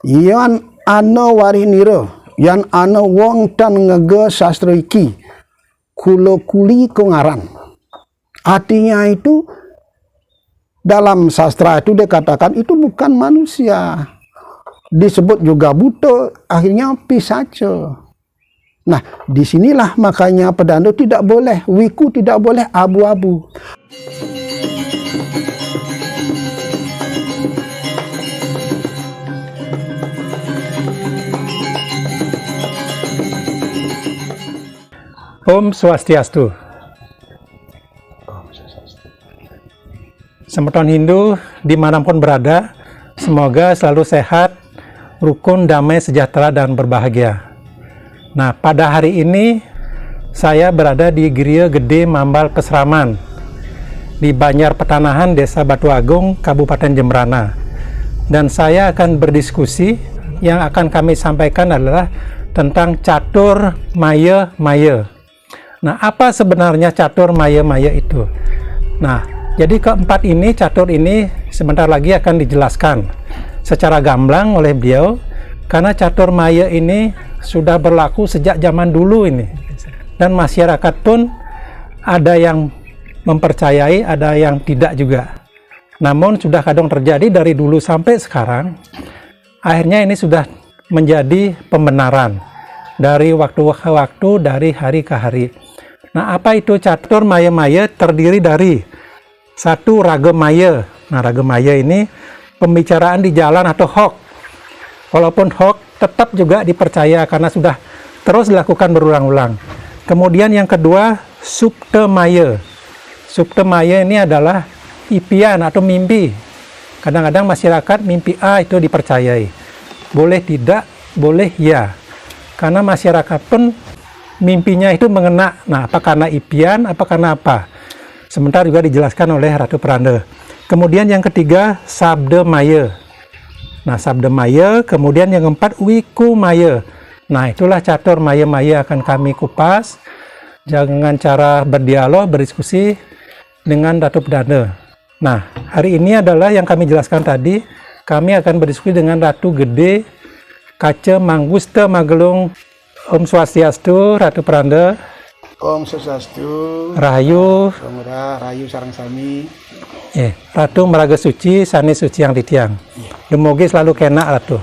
Yan ano wariniro, yan ano wong tan ngege sastra iki, kulo kuli kongaran. Artinya itu dalam sastra itu dikatakan itu bukan manusia. Disebut juga buto, akhirnya pisace. Nah, disinilah makanya pedando tidak boleh, wiku tidak boleh abu-abu. Om Swastiastu. Semeton Hindu dimanapun berada, semoga selalu sehat, rukun, damai, sejahtera, dan berbahagia. Nah, pada hari ini saya berada di Griya Gede Mambal Keseraman di Banjar Petanahan, Desa Batu Agung, Kabupaten Jembrana. Dan saya akan berdiskusi, yang akan kami sampaikan adalah tentang catur maya-maya. Nah, apa sebenarnya catur maya-maya itu? Nah, jadi keempat ini, catur ini sebentar lagi akan dijelaskan secara gamblang oleh beliau, karena catur maya ini sudah berlaku sejak zaman dulu ini, dan masyarakat pun ada yang mempercayai, ada yang tidak juga. Namun sudah kadang terjadi dari dulu sampai sekarang, akhirnya ini sudah menjadi pembenaran dari waktu ke waktu, dari hari ke hari. Nah, apa itu catur maya-maya? Terdiri dari satu raga maya. Nah, raga maya ini pembicaraan di jalan atau hok. Walaupun hok tetap juga dipercaya karena sudah terus dilakukan berulang-ulang. Kemudian yang kedua, supta maya. Supta maya ini adalah impian atau mimpi. Kadang-kadang masyarakat mimpi A itu dipercayai. Boleh tidak, boleh ya. Karena masyarakat pun mimpinya itu mengena. Nah, apa karena impian, apa karena apa? Sebentar juga dijelaskan oleh Ratu Pranda. Kemudian yang ketiga, sabda maya. Nah, sabda maya. Kemudian yang keempat, wiku maya. Nah, itulah catur maya-maya akan kami kupas dengan cara berdialog, berdiskusi dengan Ratu Pranda. Nah, hari ini adalah yang kami jelaskan tadi. Kami akan berdiskusi dengan Ratu Gede Kaca Manggusta Magelung. Om Swastiastu, Ratu Pranda. Om Swastiastu. Rahayu. Rahayu sarang sami. Ratu Meraga Suci, Sani Suci yang Titiang. Demogi selalu kena, Ratu.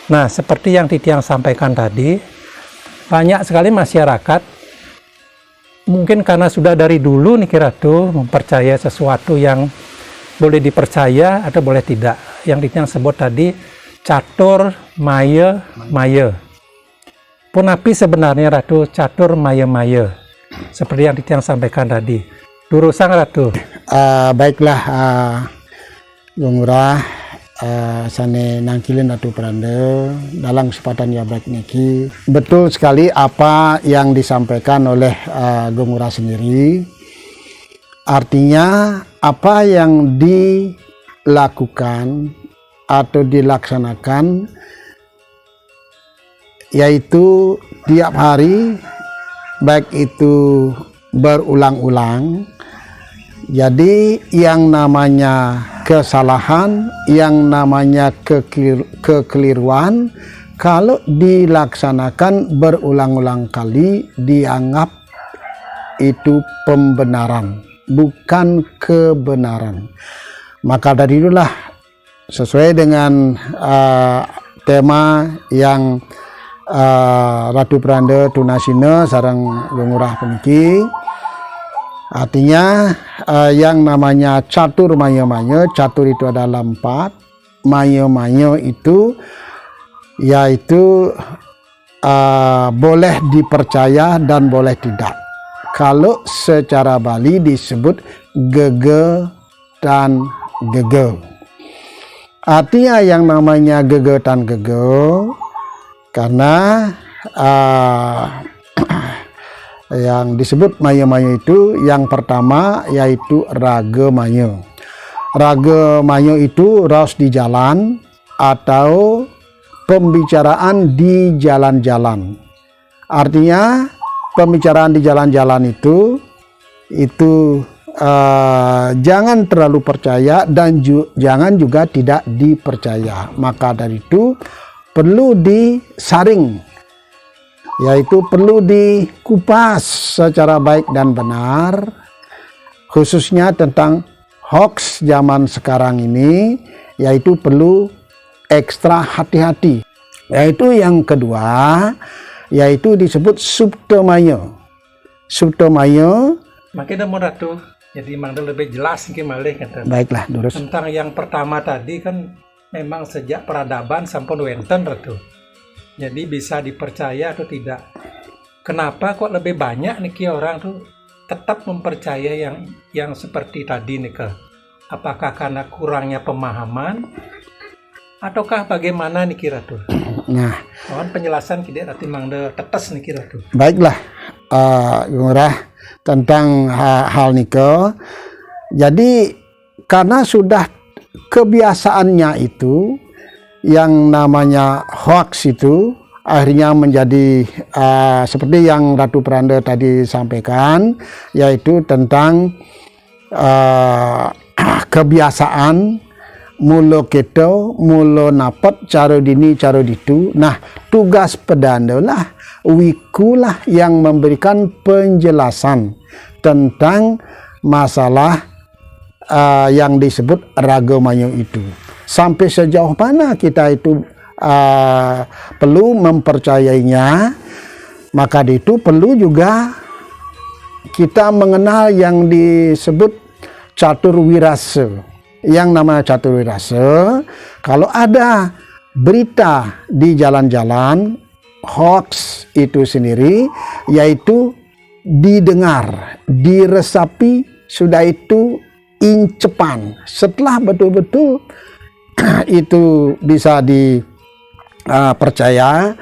Nah, seperti yang Titiang sampaikan tadi, banyak sekali masyarakat, mungkin karena sudah dari dulu nih Ratu, mempercaya sesuatu yang boleh dipercaya atau boleh tidak. Yang Titiang sebut tadi, catur maya-maya. Punapi sebenarnya Ratu catur maya-maya, seperti yang Titiang sampaikan tadi. Durusang Ratu. Baiklah, Bung Ngurah, sane nangkilin Ratu Pranda dalam kesempatan ya baik niki. Betul sekali apa yang disampaikan oleh Bung Ngurah sendiri. Artinya apa yang dilakukan atau dilaksanakan yaitu tiap hari, baik itu berulang-ulang. Jadi yang namanya kesalahan, yang namanya kekeliruan, kalau dilaksanakan berulang-ulang kali dianggap itu pembenaran, bukan kebenaran. Maka dari itulah sesuai dengan tema yang Ratu Pranda tunasina sarang Ngurah puniki, artinya yang namanya catur maya-maya. Catur itu adalah 4, maya-maya itu yaitu boleh dipercaya dan boleh tidak. Kalau secara Bali disebut gege dan gege. Artinya yang namanya gege dan gege, karena yang disebut maya-maya itu yang pertama yaitu raga maya. Raga maya itu raos di jalan atau pembicaraan di jalan-jalan. Artinya pembicaraan di jalan-jalan itu jangan terlalu percaya dan jangan juga tidak dipercaya. Maka dari itu perlu disaring, yaitu perlu dikupas secara baik dan benar, khususnya tentang hoax zaman sekarang ini, yaitu perlu ekstra hati-hati. Yaitu yang kedua, yaitu disebut subtemaya. Subtemaya, makin mau ratu, jadi mangda lebih jelas mungkin malih kata. baiklah lurus. Tentang yang pertama tadi kan memang sejak peradaban sampun wenten ratu. Jadi bisa dipercaya atau tidak. Kenapa kok lebih banyak niki orang tuh tetap mempercaya yang seperti tadi nih ke? Apakah karena kurangnya pemahaman ataukah bagaimana nih kira tuh? Nah, Mohon penjelasan kita rati mangda tetes nih kira tuh. baiklah, Ngurah, tentang hal nike. Jadi karena sudah kebiasaannya itu yang namanya hoax itu akhirnya menjadi seperti yang Ratu Pranda tadi sampaikan, yaitu tentang kebiasaan mulo keto, mulo napot, cara dini, cara ditu. Nah, tugas pedanda lah, wiku lah yang memberikan penjelasan tentang masalah yang disebut ragamanyo itu. Sampai sejauh mana kita itu perlu mempercayainya, maka itu perlu juga kita mengenal yang disebut catur wirasa. Yang namanya catur wirasa, kalau ada berita di jalan-jalan, hoax itu sendiri, yaitu didengar, diresapi, sudah itu incepan. Setelah betul-betul itu bisa dipercaya,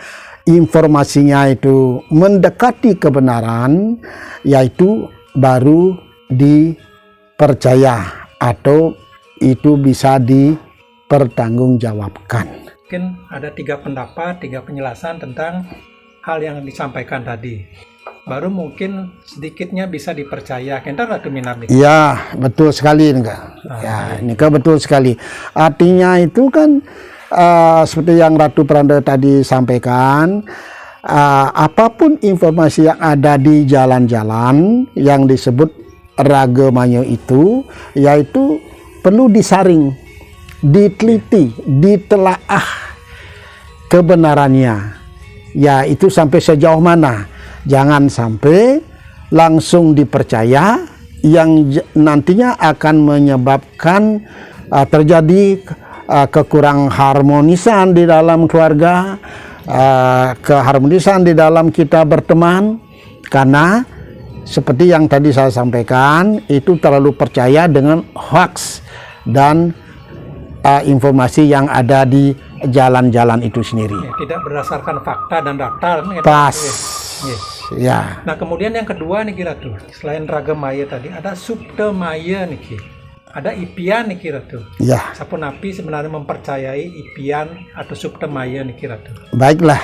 informasinya itu mendekati kebenaran, yaitu baru dipercaya atau itu bisa dipertanggungjawabkan. Mungkin ada 3 pendapat, 3 penjelasan tentang hal yang disampaikan tadi. Baru mungkin sedikitnya bisa dipercaya. Kentar Ratu Minami. Ya, betul sekali enggak. Ya, ini kan betul sekali. Artinya itu kan seperti yang Ratu Pranda tadi sampaikan, apapun informasi yang ada di jalan-jalan yang disebut ragamanyo itu, yaitu perlu disaring, diteliti, ditelaah kebenarannya. Ya, itu sampai sejauh mana. Jangan sampai langsung dipercaya yang nantinya akan menyebabkan terjadi kekurang harmonisan di dalam keluarga, keharmonisan di dalam kita berteman, karena seperti yang tadi saya sampaikan, itu terlalu percaya dengan hoax dan informasi yang ada di jalan-jalan itu sendiri. Ya, tidak berdasarkan fakta dan data. Pas. Yes. Ya. Nah, kemudian yang kedua nih kira tuh, selain ragamaya tadi, ada subtemaya nih Ki. Ada ipian nih kira tuh. Ya. Sapunapi sebenarnya mempercayai ipian atau subtemaya nih kira tuh. Baiklah,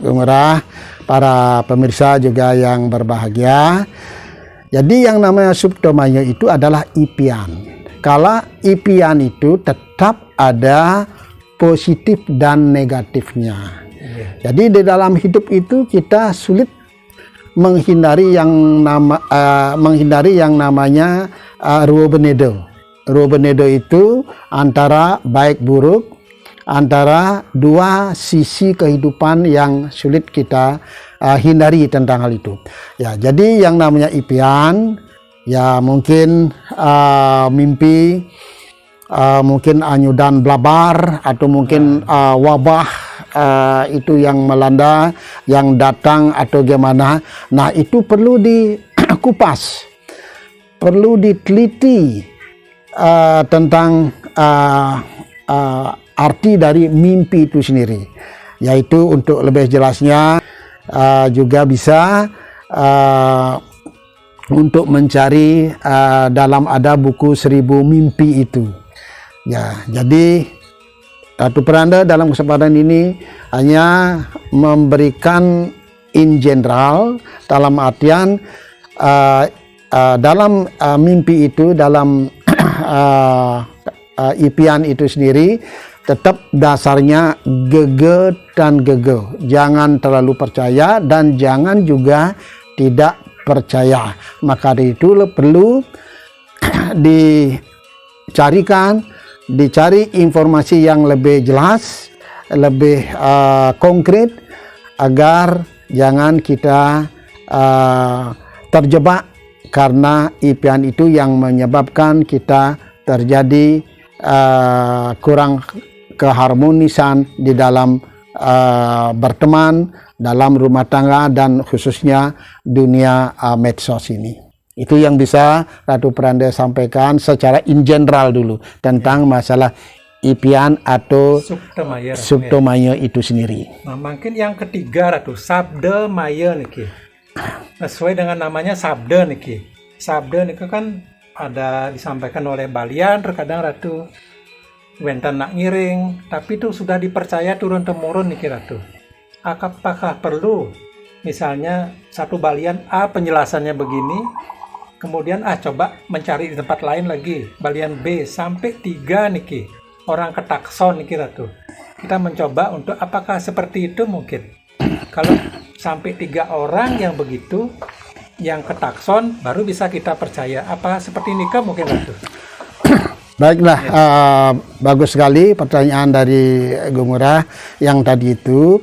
Gumurah, para pemirsa juga yang berbahagia. Jadi yang namanya subtemaya itu adalah ipian. Kalau ipian itu tetap ada positif dan negatifnya. Jadi di dalam hidup itu kita sulit menghindari yang namanya ruo benedo. Ruo benedo itu antara baik buruk, antara dua sisi kehidupan yang sulit kita hindari tentang hal itu. Ya, jadi yang namanya ipian, ya mungkin mimpi, mungkin anyudan blabar, atau mungkin wabah itu yang melanda, yang datang atau gimana. Nah, itu perlu dikupas, perlu diteliti tentang arti dari mimpi itu sendiri. Yaitu untuk lebih jelasnya juga bisa untuk mencari dalam ada buku 1000 mimpi itu. Ya, jadi Ratu Pranda dalam kesempatan ini hanya memberikan in general, dalam artian dalam mimpi itu, dalam impian itu sendiri, tetap dasarnya gege dan gege. Jangan terlalu percaya dan jangan juga tidak percaya. Maka dari itu perlu dicari informasi yang lebih jelas, lebih konkret, agar jangan kita terjebak karena impian itu yang menyebabkan kita terjadi kurang keharmonisan di dalam berteman, dalam rumah tangga, dan khususnya dunia medsos ini. Itu yang bisa Ratu Pranda sampaikan secara in general dulu tentang masalah impian atau Suptomaya itu sendiri. Nah, mungkin yang ketiga Ratu, Sabda Maya niki. Sesuai dengan namanya Sabda niki. Sabda niki kan ada disampaikan oleh Balian, terkadang Ratu Wenten nak ngiring, tapi itu sudah dipercaya turun-temurun niki Ratu. Apakah perlu misalnya satu Balian A penjelasannya begini, kemudian coba mencari di tempat lain lagi, Balian B sampai 3 niki, orang ketakson niki Ratu. Kita mencoba untuk apakah seperti itu mungkin. Kalau sampai 3 orang yang begitu, yang ketakson, baru bisa kita percaya. Apa seperti nikah mungkin Ratu? Baiklah, bagus sekali pertanyaan dari Gumura yang tadi itu.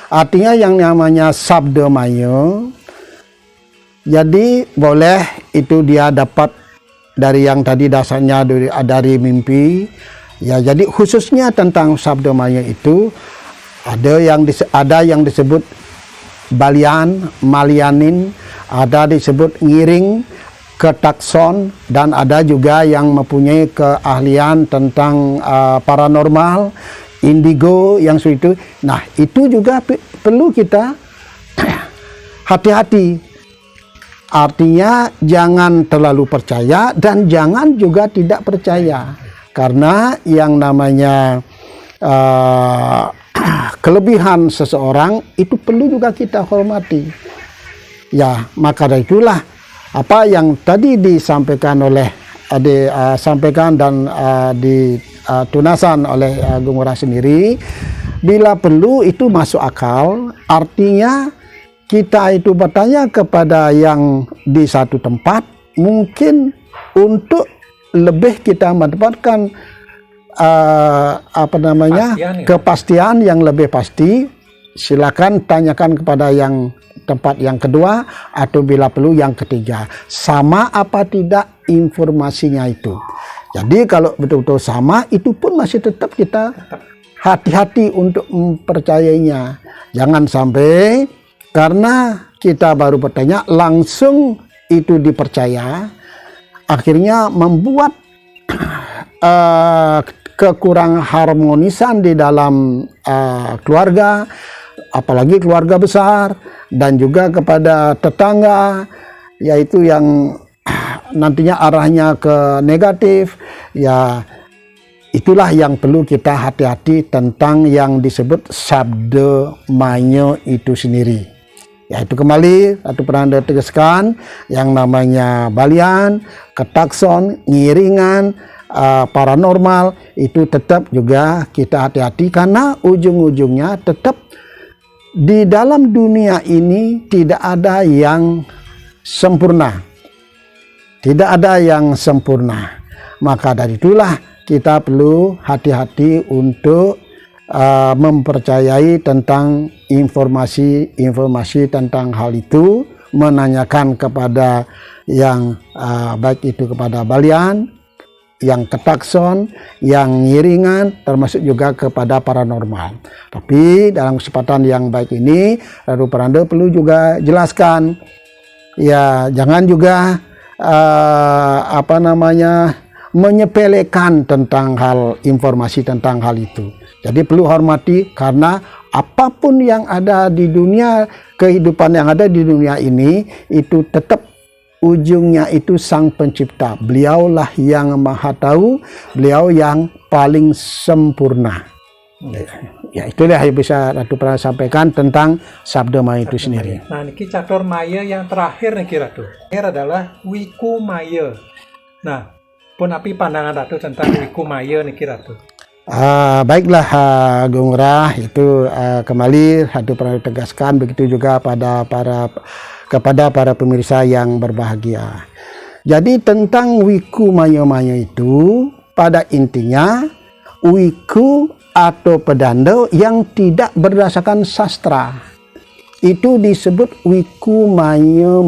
Artinya yang namanya Sabda Maya, jadi boleh itu dia dapat dari yang tadi dasarnya dari mimpi. Ya, jadi khususnya tentang Sabda Maya itu ada yang disebut Balian, Malianin, ada disebut ngiring, ketakson, dan ada juga yang mempunyai keahlian tentang paranormal, indigo, yang seperti itu. Nah, itu juga perlu kita hati-hati. Artinya jangan terlalu percaya dan jangan juga tidak percaya. Karena yang namanya kelebihan seseorang itu perlu juga kita hormati. Ya, maka dari itulah apa yang tadi disampaikan oleh sampaikan dan ditunasan oleh Gumura sendiri, bila perlu itu masuk akal. Artinya kita itu bertanya kepada yang di satu tempat, mungkin untuk lebih kita mendapatkan kepastian yang lebih pasti. Silakan tanyakan kepada yang tempat yang kedua, atau bila perlu yang ketiga, sama apa tidak informasinya itu. Jadi kalau betul-betul sama, itu pun masih tetap kita hati-hati untuk mempercayainya. Jangan sampai karena kita baru bertanya langsung itu dipercaya, akhirnya membuat kekurang harmonisan di dalam keluarga, apalagi keluarga besar, dan juga kepada tetangga, yaitu yang nantinya arahnya ke negatif. Ya, itulah yang perlu kita hati-hati tentang yang disebut Sabda Maya itu sendiri. Yaitu kembali Ratu Pranda tegaskan, yang namanya Balian, ketakson, ngiringan, paranormal, itu tetap juga kita hati-hati, karena ujung-ujungnya tetap di dalam dunia ini tidak ada yang sempurna. Tidak ada yang sempurna. Maka dari itulah kita perlu hati-hati untuk mempercayai tentang informasi tentang hal itu, menanyakan kepada yang baik itu kepada Balian, yang ketakson, yang ngiringan, termasuk juga kepada paranormal. Tapi dalam kesempatan yang baik ini, Ratu Pranda perlu juga jelaskan, ya jangan juga menyepelekan tentang hal informasi tentang hal itu. Jadi perlu hormati, karena apapun yang ada di dunia, kehidupan yang ada di dunia ini, itu tetap ujungnya itu Sang Pencipta. Beliaulah yang Maha Tahu, beliau yang paling sempurna. Ya itulah yang bisa Ratu pernah sampaikan tentang Sabda Maya itu sendiri. Nah, niki catur maya yang terakhir nih Ratu. Ini adalah wiku maya. Nah, pun api pandangan Ratu tentang wiku maya nih Ratu. Baiklah Gung Rah, itu kembali Ratu pernah tegaskan, begitu juga kepada para pemirsa yang berbahagia. Jadi tentang wiku maya itu pada intinya wiku atau pedanda yang tidak berdasarkan sastra itu disebut wiku maya.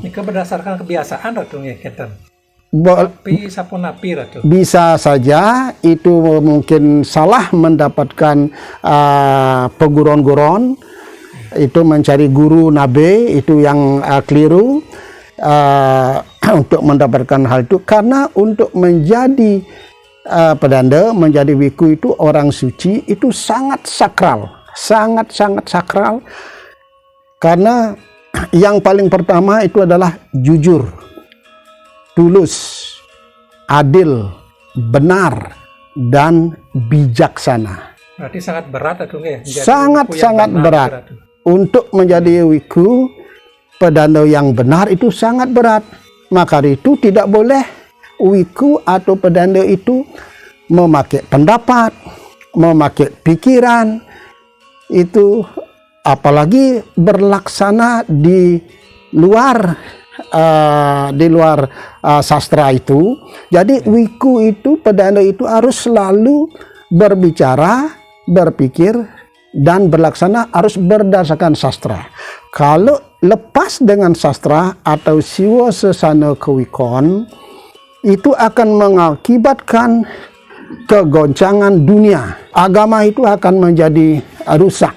Ini berdasarkan kebiasaan Ratu ya Kenten. Tapi sapun api Ratu. Bisa saja itu mungkin salah mendapatkan peguron-guron, itu mencari guru nabe, itu yang keliru untuk mendapatkan hal itu, karena untuk menjadi pedanda, menjadi wiku itu orang suci itu sangat sakral, sangat sakral, karena yang paling pertama itu adalah jujur, tulus, adil, benar, dan bijaksana. Berarti sangat berat Ratu ya? Sangat berat. Untuk menjadi wiku pedanda yang benar itu sangat berat. Maka itu tidak boleh wiku atau pedanda itu memakai pendapat, memakai pikiran, itu apalagi berlaksana di luar sastra itu. Jadi wiku itu, pedanda itu harus selalu berbicara, berpikir, dan berlaksana harus berdasarkan sastra. Kalau lepas dengan sastra atau siwa sesana kewikon, itu akan mengakibatkan kegoncangan dunia. Agama itu akan menjadi rusak.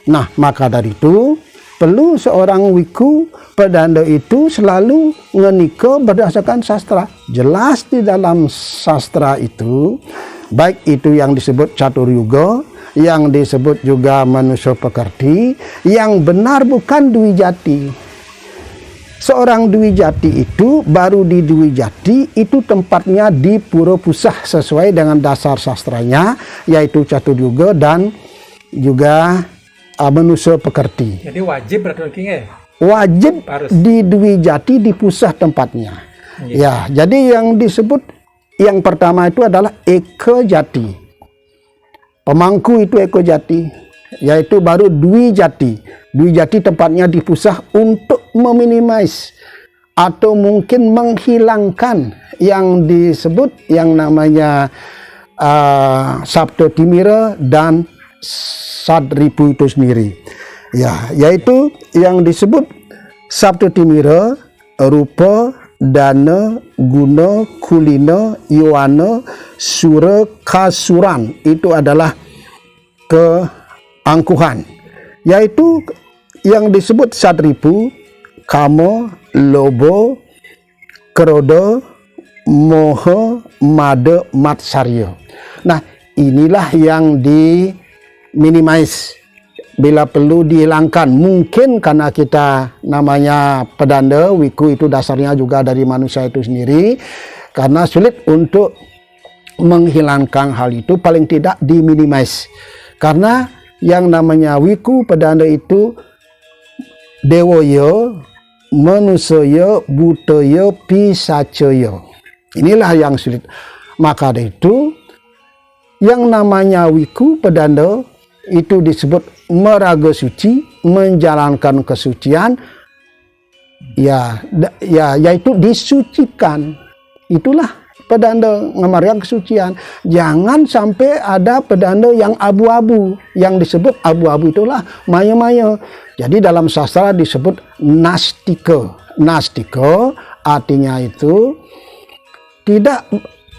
Nah, maka dari itu perlu seorang wiku pedanda itu selalu ngenika berdasarkan sastra. Jelas di dalam sastra itu, baik itu yang disebut catur yuga, yang disebut juga manusia pekerti, yang benar bukan dwi jati. Seorang dwi jati itu, baru di dwi jati itu tempatnya di Pura Pusah sesuai dengan dasar sastranya, yaitu catur yuga dan juga manusia pekerti. Jadi wajib berarti ya? Wajib di dwi jati di pusah tempatnya. Ya, jadi yang disebut yang pertama itu adalah eka jati. Pemangku itu eko jati, yaitu baru dwi jati. Dwi jati tempatnya di pusah untuk meminimais atau mungkin menghilangkan yang disebut yang namanya Sabda Timira dan Sadripu itu sendiri. Ya, yaitu yang disebut Sabda Timira, rupa, dana, guna, kulina, yowana, sura, kasuran, itu adalah keangkuhan, yaitu yang disebut sadripu, kama, lobo, keroda, moha, mada, matsarya. Nah, inilah yang diminimais, bila perlu dihilangkan. Mungkin karena kita namanya pedanda, wiku itu dasarnya juga dari manusia itu sendiri, karena sulit untuk menghilangkan hal itu, paling tidak diminimais. Karena yang namanya wiku pedanda itu dewaya, manusaya, budaya, pisacaya. Inilah yang sulit. Maka dari itu yang namanya wiku pedanda itu disebut meraga suci, menjalankan kesucian, yaitu disucikan. Itulah pedanda ngamarkan kesucian. Jangan sampai ada pedanda yang abu-abu. Yang disebut abu-abu itulah maya-maya. Jadi dalam sastra disebut nastika. Nastika artinya itu tidak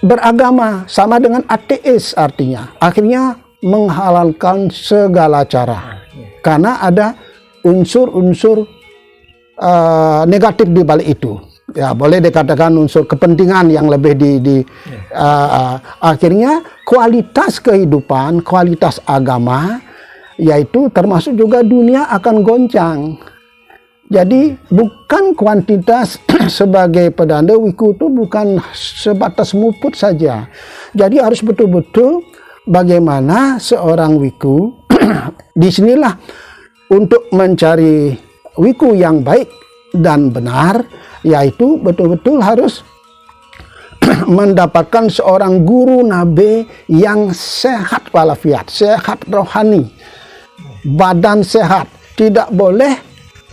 beragama, sama dengan ateis artinya. Akhirnya menghalalkan segala cara, karena ada unsur-unsur negatif di balik itu. Ya, boleh dikatakan unsur kepentingan yang lebih akhirnya kualitas kehidupan, kualitas agama, yaitu termasuk juga dunia akan goncang. Jadi bukan kuantitas sebagai pedanda, wiku itu bukan sebatas muput saja. Jadi harus betul-betul bagaimana seorang wiku disinilah untuk mencari wiku yang baik dan benar, yaitu betul-betul harus mendapatkan seorang guru nabe yang sehat walafiat, sehat rohani, badan sehat. Tidak boleh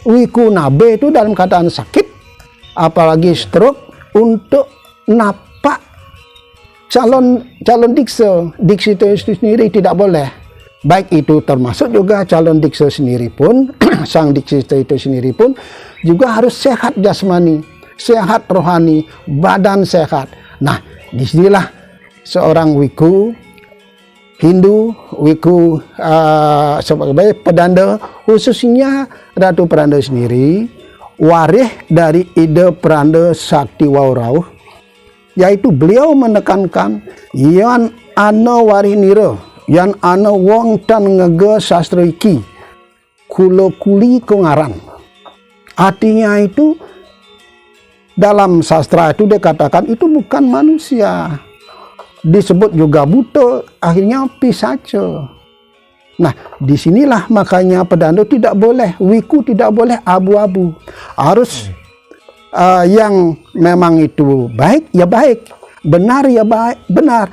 wiku nabe itu dalam keadaan sakit, apalagi stroke, untuk napak calon diksi itu sendiri tidak boleh. Baik itu termasuk juga calon diksi sendiri pun, sang diksi itu sendiri pun juga harus sehat jasmani, sehat rohani, badan sehat. Nah, disinilah seorang wiku Hindu, wiku sebagai pedanda, khususnya Ratu Peranda sendiri, waris dari ide Peranda Sakti Waurauh, yaitu beliau menekankan yan ana warinira, yan ana wong tan ngege sastra iki, kula kuli kongaran. Artinya itu dalam sastra itu dikatakan itu bukan manusia, disebut juga buta, akhirnya pisaca. Nah, disinilah makanya pedanda tidak boleh, wiku tidak boleh abu-abu, harus yang memang itu baik ya baik, benar ya baik, benar.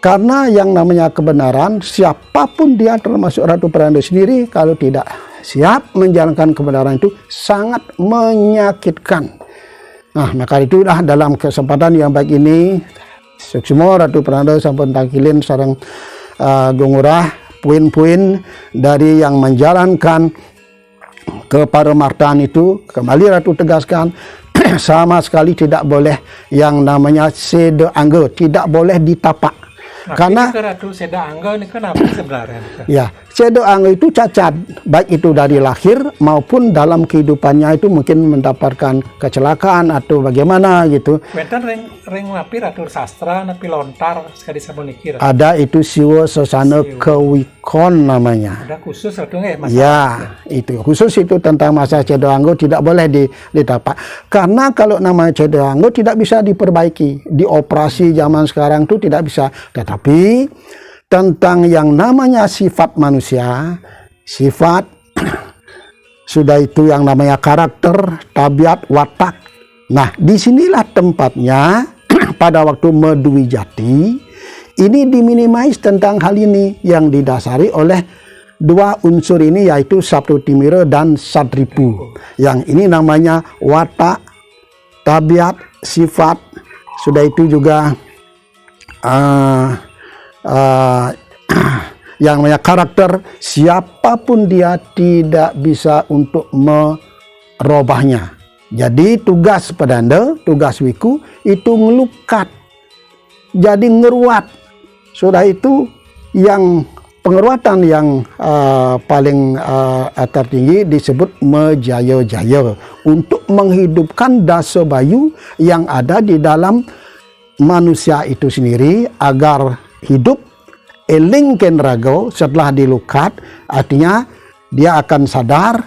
Karena yang namanya kebenaran, siapapun dia termasuk Ratu Peranda sendiri, kalau tidak siap menjalankan kebenaran itu sangat menyakitkan. Nah, maka itulah dalam kesempatan yang baik ini, Suksmo Ratu Peranda sampun takilin sareng gongurah poin-poin dari yang menjalankan keparemartaan itu. Kembali Ratu tegaskan, sama sekali tidak boleh yang namanya seda angga, tidak boleh ditapak. Nah, karena ini Ratu seda angga ini kenapa sebenarnya? Ya, seda angga itu cacat, baik itu dari lahir maupun dalam kehidupannya itu mungkin mendapatkan kecelakaan atau bagaimana gitu. Wenten ring napi Ratu sastra napi lontar sekali sapuniki. Ada itu siwa sesana kewikon namanya. Ada khusus Ratu nggak ya? Ya, itu khusus itu tentang masa seda angga tidak boleh ditapak. Karena kalau namanya seda angga tidak bisa diperbaiki, dioperasi zaman sekarang itu tidak bisa. Tetapi tentang yang namanya sifat manusia, sifat sudah itu yang namanya karakter, tabiat, watak. Nah, disinilah tempatnya pada waktu Medui Jati ini diminimais tentang hal ini yang didasari oleh dua unsur ini, yaitu Sabtu Timira dan Sadripu. Yang ini namanya watak, tabiat, sifat. Sudah itu juga yang namanya karakter, siapapun dia tidak bisa untuk merubahnya. Jadi tugas pedanda, tugas wiku itu ngelukat, jadi ngeruat. Sudah itu yang pengeruatan yang paling tertinggi disebut mejaya-jaya untuk menghidupkan dasa bayu yang ada di dalam manusia itu sendiri agar hidup eling ken rago. Setelah dilukat, artinya dia akan sadar,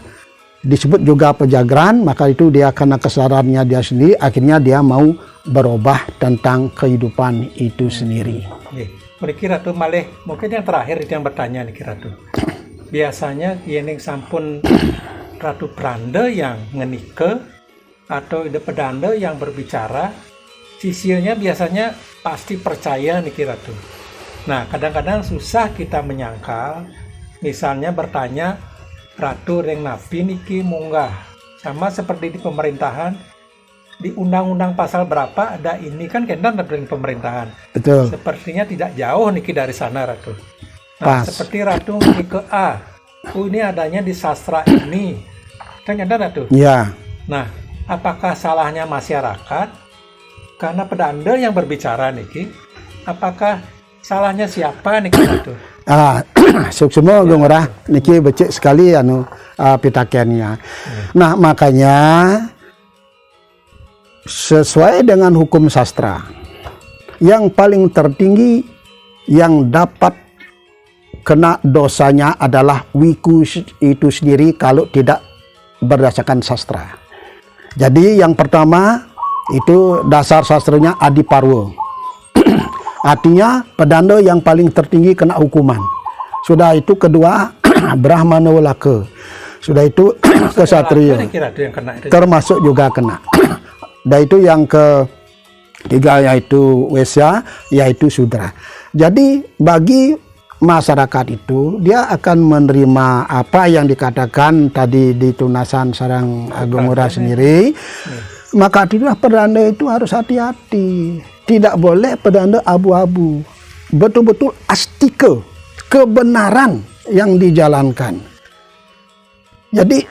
disebut juga pejagaran. Maka itu dia karena kesadarannya dia sendiri, akhirnya dia mau berubah tentang kehidupan itu sendiri. Mriki Ratu malih mungkin yang terakhir itu yang bertanya nih Ratu. Biasanya yening sampun Ratu Peranda yang ngenike atau ide pedanda yang berbicara, sisinya biasanya pasti percaya nih Ratu. Nah, kadang-kadang susah kita menyangkal, misalnya bertanya, Ratu reng napi niki munggah, sama seperti di pemerintahan, di undang-undang pasal berapa ada ini kan kendan dari pemerintahan. Betul. Sepertinya tidak jauh niki dari sana Ratu. Pas. Nah, seperti Ratu niki A, ini adanya di sastra ini, kan ada Ratu. Ya. Nah, apakah salahnya masyarakat? Karena pedanda yang berbicara niki, apakah salahnya siapa niki Ratu? Suksmo gongorah niki becek sekali pitakennya. Nah, makanya sesuai dengan hukum sastra, yang paling tertinggi yang dapat kena dosanya adalah wiku itu sendiri kalau tidak berdasarkan sastra. Jadi yang pertama itu dasar sastranya Adiparwa. Artinya pedanda yang paling tertinggi kena hukuman. Sudah itu kedua Brahmana Walaka. Sudah itu kesatria. Termasuk juga kena. Dan itu yang ketiga yaitu Wesya, yaitu Sudra. Jadi bagi masyarakat itu dia akan menerima apa yang dikatakan tadi di tunasan Sarang Agung Ngurah sendiri. Maka itulah pedanda itu harus hati-hati. Tidak boleh pedanda abu-abu. Betul-betul astika, kebenaran yang dijalankan. Jadi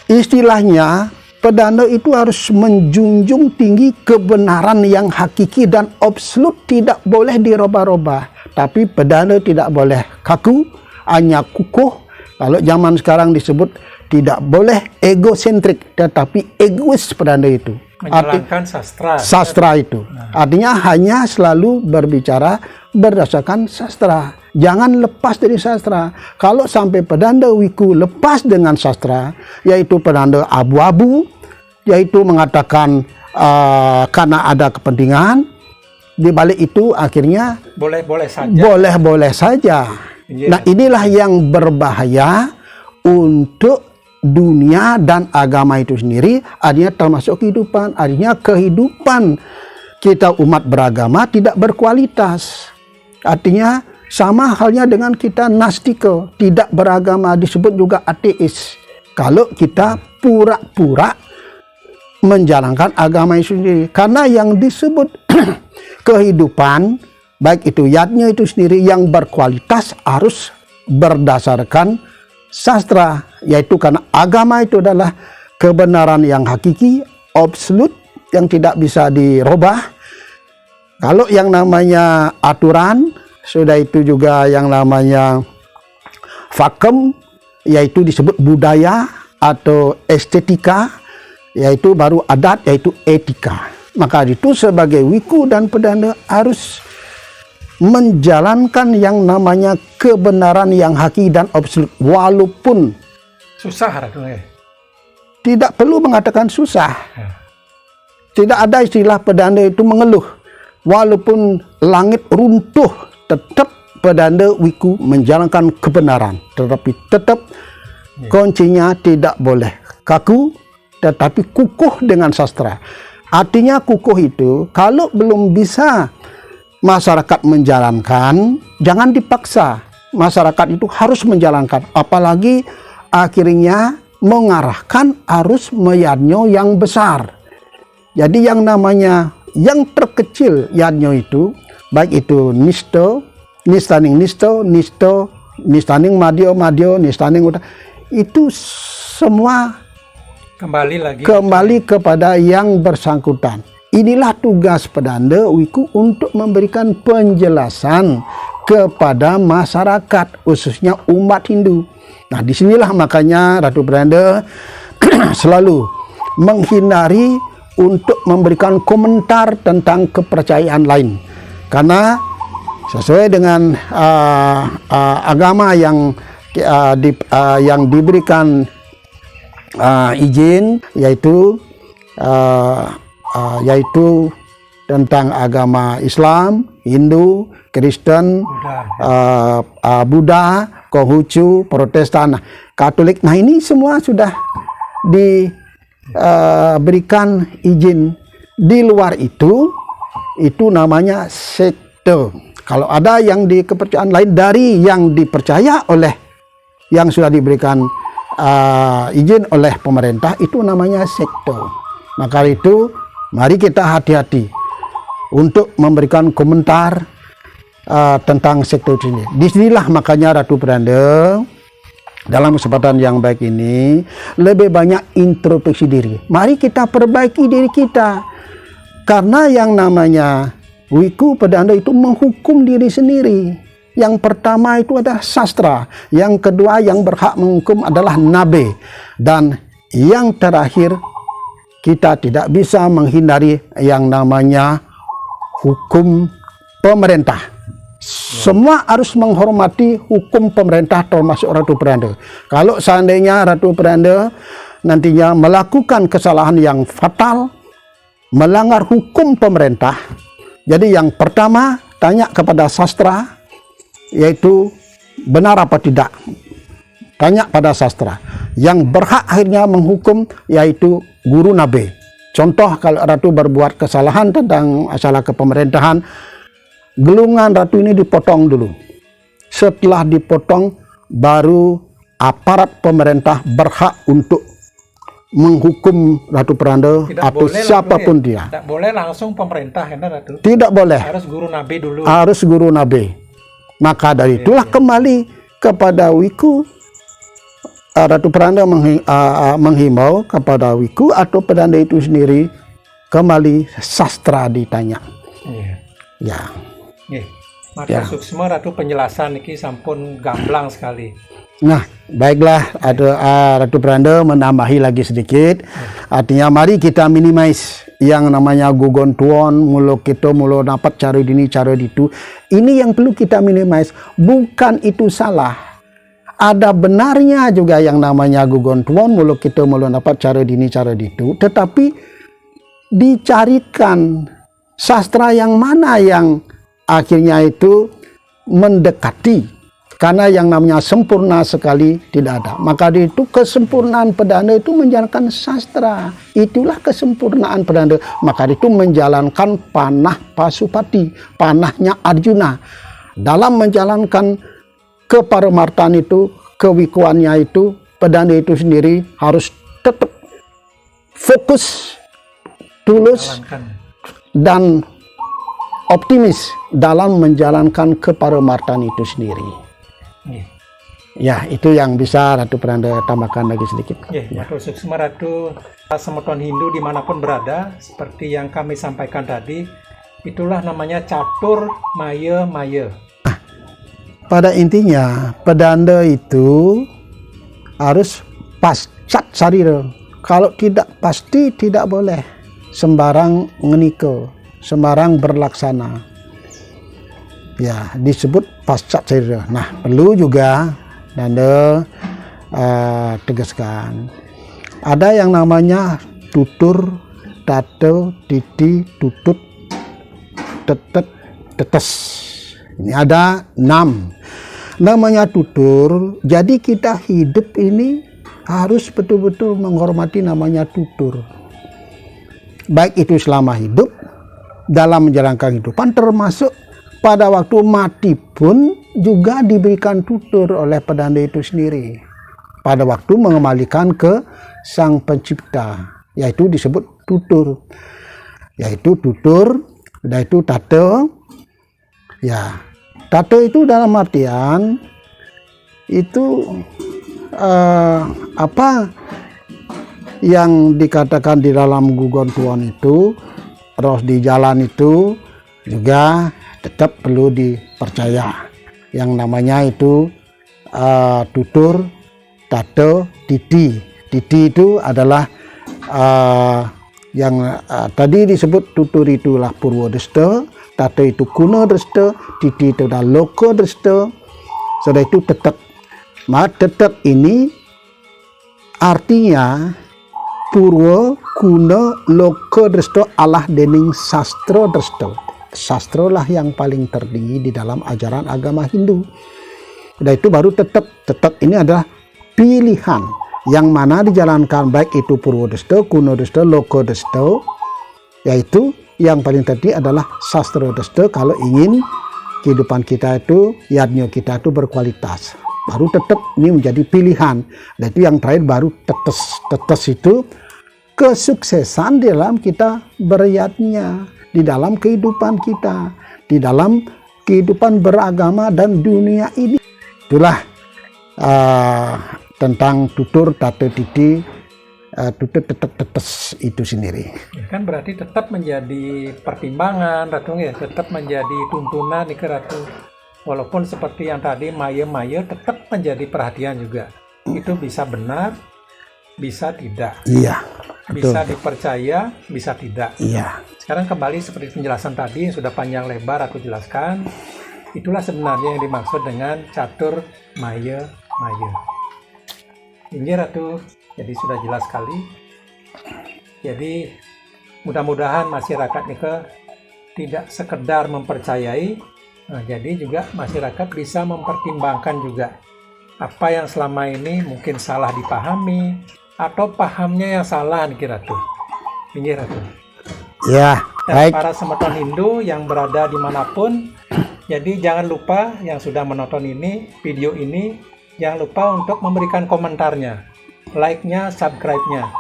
istilahnya pedanda itu harus menjunjung tinggi kebenaran yang hakiki dan absolut, tidak boleh dirubah-rubah. Tapi pedanda tidak boleh kaku, hanya kukuh. Kalau zaman sekarang disebut tidak boleh egosentrik, tetapi egois pedanda itu. Menjalankan sastra. Sastra itu. Artinya hanya selalu berbicara berdasarkan sastra. Jangan lepas dari sastra. Kalau sampai pedanda wiku lepas dengan sastra, yaitu pedanda abu-abu, yaitu mengatakan karena ada kepentingan, di balik itu akhirnya boleh-boleh saja. Boleh-boleh saja. Nah, inilah yang berbahaya untuk dunia dan agama itu sendiri, artinya termasuk kehidupan. Artinya kehidupan kita umat beragama tidak berkualitas. Artinya sama halnya dengan kita nastika, tidak beragama, disebut juga ateis. Kalau kita pura-pura menjalankan agama itu sendiri. Karena yang disebut kehidupan, baik itu yatnya itu sendiri yang berkualitas harus berdasarkan sastra, yaitu karena agama itu adalah kebenaran yang hakiki, absolut, yang tidak bisa dirubah. Kalau yang namanya aturan, sudah itu juga yang namanya fakem, yaitu disebut budaya atau estetika, yaitu baru adat, yaitu etika. Maka itu sebagai wiku dan pedanda harus menjalankan yang namanya kebenaran yang hakiki dan absolut, walaupun susah. Tidak perlu mengatakan susah. Tidak ada istilah pedanda itu mengeluh. Walaupun langit runtuh, tetap pedanda wiku menjalankan kebenaran. Tetapi tetap kuncinya tidak boleh kaku, tetapi kukuh dengan sastra. Artinya kukuh itu kalau belum bisa masyarakat menjalankan, jangan dipaksa. Masyarakat itu harus menjalankan. Apalagi akhirnya mengarahkan arus meyanyo yang besar. Jadi yang namanya yang terkecil yanyo itu, baik itu nisto, nistaning nisto, nisto, nistaning madyo, madyo, nistaning udah, itu semua kembali kepada yang bersangkutan. Inilah tugas pedanda wiku untuk memberikan penjelasan kepada masyarakat, khususnya umat Hindu. Nah, disinilah makanya Ratu Pedanda selalu menghindari untuk memberikan komentar tentang kepercayaan lain. Karena sesuai dengan agama yang diberikan izin, yaitu tentang agama Islam, Hindu, Kristen, Buddha, Konghucu, Protestan, Katolik. Nah, ini semua sudah diberikan izin. Di luar itu namanya sekte. Kalau ada yang di kepercayaan lain dari yang dipercaya oleh yang sudah diberikan izin oleh pemerintah, itu namanya sekte. Maka itu mari kita hati-hati untuk memberikan komentar tentang sekte ini. Disinilah makanya Ratu Pedanda dalam kesempatan yang baik ini lebih banyak introspeksi diri. Mari kita perbaiki diri kita. Karena yang namanya wiku pedanda itu menghukum diri sendiri. Yang pertama itu adalah sastra. Yang kedua yang berhak menghukum adalah nabe. Dan yang terakhir, kita tidak bisa menghindari yang namanya hukum pemerintah. Semua harus menghormati hukum pemerintah, termasuk Ratu Pedanda. Kalau seandainya Ratu Pedanda nantinya melakukan kesalahan yang fatal, melanggar hukum pemerintah, Jadi yang pertama tanya kepada sastra, yaitu benar apa tidak. Tanya pada sastra. Yang berhak akhirnya menghukum yaitu guru nabe. Contoh kalau ratu berbuat kesalahan tentang masalah kepemerintahan, gelungan ratu ini dipotong dulu. Setelah dipotong, baru aparat pemerintah berhak untuk menghukum Ratu Peranda atau siapapun dia. Tidak boleh langsung pemerintah, ya Ratu? Tidak boleh. Harus guru nabe dulu. Harus guru nabe. Maka dari itulah kembali kepada Wiku, Ratu Peranda menghimbau kepada Wiku atau Pedanda itu sendiri, kembali sastra ditanya. Ya. Maka suksma Ratu penjelasan ini sampun gamblang sekali. Nah, baiklah, Ratu Peranda menambahi lagi sedikit. Artinya mari kita minimize yang namanya gugon tuon, mulu kita mulu dapat cara dini cara ditu. Ini yang perlu kita minimize. Bukan itu salah. Ada benarnya juga yang namanya gugon tuon, mulu kita mulu dapat cara dini cara ditu. Tetapi dicarikan sastra yang mana yang akhirnya itu mendekati. Karena yang namanya sempurna sekali tidak ada. Maka itu kesempurnaan Pedanda itu menjalankan sastra. Itulah kesempurnaan Pedanda. Maka itu menjalankan panah Pasupati, panahnya Arjuna. Dalam menjalankan keparemartaan itu, kewikuannya itu, Pedanda itu sendiri harus tetap fokus, tulus, dan optimis dalam menjalankan keparemartaan itu sendiri. Ya, itu yang bisa Ratu Peranda tambahkan lagi sedikit. Ratu Suksma, Ratu semeton Hindu dimanapun berada, seperti yang kami sampaikan tadi, itulah namanya catur maya. Pada intinya, Pedanda itu harus pascat sarira. Kalau tidak pasti tidak boleh sembarang ngeniko, sembarang berlaksana. Ya, disebut pascat sarira. Nah, perlu juga Danda tegaskan. Ada yang namanya tutur, tato, titi, tutut, tetet, tetes. Ini ada 6. Namanya tutur. Jadi kita hidup ini harus betul-betul menghormati namanya tutur. Baik itu selama hidup, dalam menjalankan kehidupan, termasuk pada waktu mati pun juga diberikan tutur oleh Pedanda itu sendiri. Pada waktu mengembalikan ke Sang Pencipta, yaitu disebut tutur. Yaitu tutur, yaitu tato. Ya, tato itu dalam artian itu apa yang dikatakan di dalam gugon tuon itu, terus di jalan itu juga tetap perlu dipercaya. Yang namanya itu tutur, tato, titi. Titi itu adalah yang tadi disebut tutur itulah Purwodesta, tato itu Kuno Desta, titi itu adalah Loko Desta. Sudah itu tetap. Tetap ini artinya Purwo, Kuno, Loko Desta alah dening sastra Desta. Sastra lah yang paling tertinggi di dalam ajaran agama Hindu. Sudah itu baru tetap ini adalah pilihan yang mana dijalankan, baik itu Purwodesta, Kuno Desta, Loko Desta, yaitu yang paling tertinggi adalah sastra Desta kalau ingin kehidupan kita itu, yadnya kita itu berkualitas. Baru tetap ini menjadi pilihan. Dan itu yang terakhir baru tetes. Tetes itu kesuksesan dalam kita beryadnya, di dalam kehidupan kita, di dalam kehidupan beragama dan dunia ini. Itulah tentang tutur, tato, titi, tutur, tetap, tetes itu sendiri. Kan berarti tetap menjadi pertimbangan, Ratu, ya, tetap menjadi tuntunan nih ke Ratu. Walaupun seperti yang tadi maya tetap menjadi perhatian juga. Itu bisa benar, bisa tidak. Iya. Bisa dipercaya, bisa tidak. Iya. Sekarang kembali seperti penjelasan tadi yang sudah panjang lebar aku jelaskan. Itulah sebenarnya yang dimaksud dengan catur maya. Ini Ratu, jadi sudah jelas sekali. Jadi mudah-mudahan masyarakat Nike tidak sekedar mempercayai, nah, jadi juga masyarakat bisa mempertimbangkan juga apa yang selama ini mungkin salah dipahami atau pahamnya yang salah dikira tuh. Pinggir tuh. Ya, Dan baik. para semeton Hindu yang berada dimanapun, jadi jangan lupa yang sudah menonton ini, video ini, jangan lupa untuk memberikan komentarnya, like-nya, subscribe-nya,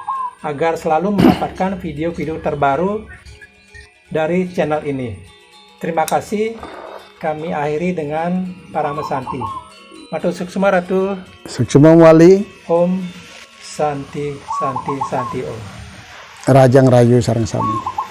agar selalu mendapatkan video-video terbaru dari channel ini. Terima kasih. Kami akhiri dengan Paramesanti. Matur Suksuma Ratu. Suksuma Wali, Om Santi Santi Santi Om. Rajang Rayu sareng sami.